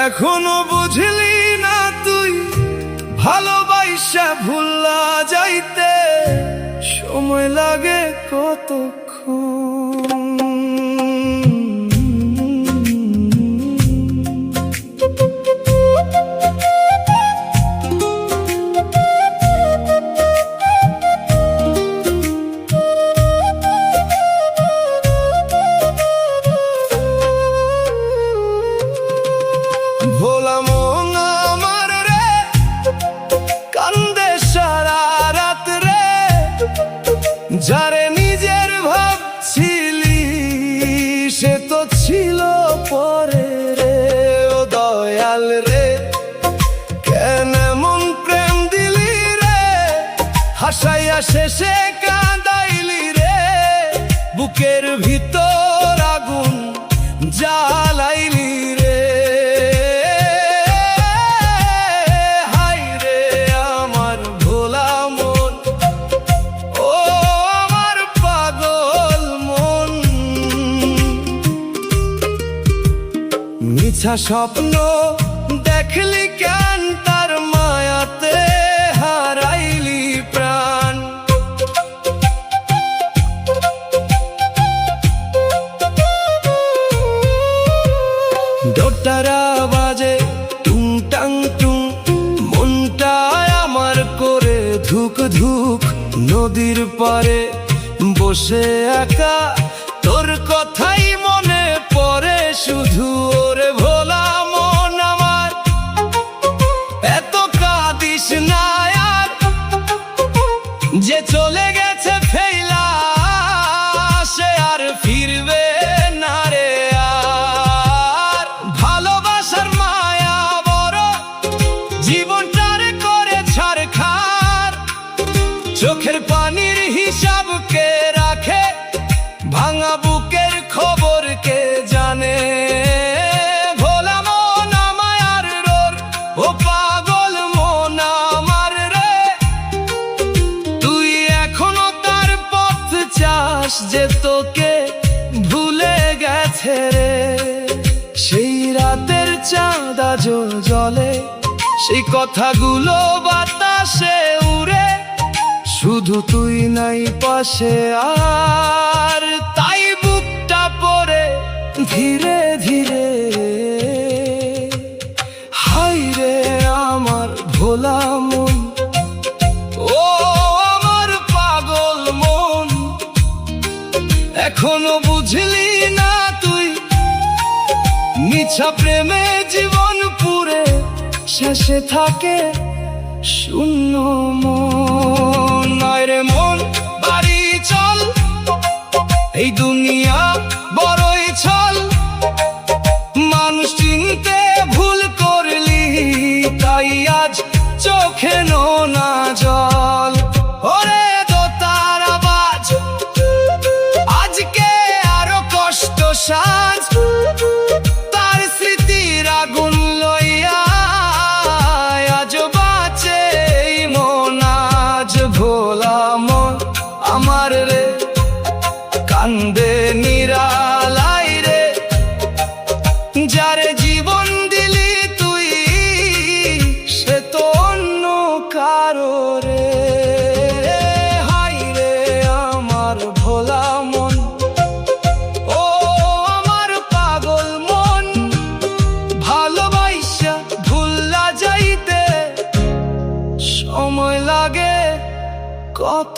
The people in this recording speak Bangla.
এখনো বুঝলি না তুই ভালোবাসা ভুলা যাইতে সময় লাগে কতক্ষণ। ভোলা মন আমার রে কান্দে সারা রাত রে, যারে নিজের ভাবছিলি সে তো ছিল পরে রে। ও দয়াল রে কেন মন প্রেম দিলি রে, হাসাইয়া শেষে কাঁদাইলি রে, বুকের ভিতর আগুন জ্বালাইলি রে। মিছা স্বপ্ন দেখলি কেন, তার মায়াতে হারাইলি প্রাণ। দোতারা বাজে টুং টাং টুং, মনটা আমার করে ধুক ধুক। নদীর পারে বসে একা তোর কথাই মনে পড়ে শুধু। ওরে ভোলা মন আমার এত কাঁদিস না আর, যে চলে গেছে ফেলা সে আর ফিরবে না রে। আর ভালোবাসার মায়া বড় জীবনটারে করে ছারখার, চোখের পানির হিসাব কে রাখে, ভাঙা বুকের খবর কে জানে। ভোলা মন আমার রোর ও পাগল মন আমার রে, তুই এখনো তার পথ চাস যে তোকে ভুলে গেছে রে। সেই রাতের চাঁদ আজো জলে, সেই কথাগুলো বাতাসে উড়ে, শুধু তুই নাই পাশে আর, তাই বুকটা পড়ে ধীরে ধীরে। হায় রে আমার ভোলা মন, ও আমার পাগল মন, এখনো বুঝলি না তুই মিছা প্রেমে জীবন পুরে শেষে থাকে শূন্য মন। রে মন বাড়ি চল, এই দুনিয়া বড়ই ছল, মানুষ চিনতে ভুল করলি তাই আজ চোখে নোনা জল। ওরে দোতার আওয়াজ আজকে আরো কষ্ট সাজ, তার স্মৃতির আগুন লইয়া আজ বাঁচে মন। আজ ভোলা মন আমার রে কান্দে নিরালাই রে, যারে জীবন দিলি তুই সে তো অন্য কারো রে। হায় রে আমার ভোলা মন, ও আমার পাগল মন, ভালোবাসা ভুলা যাইতে সময় লাগে কত।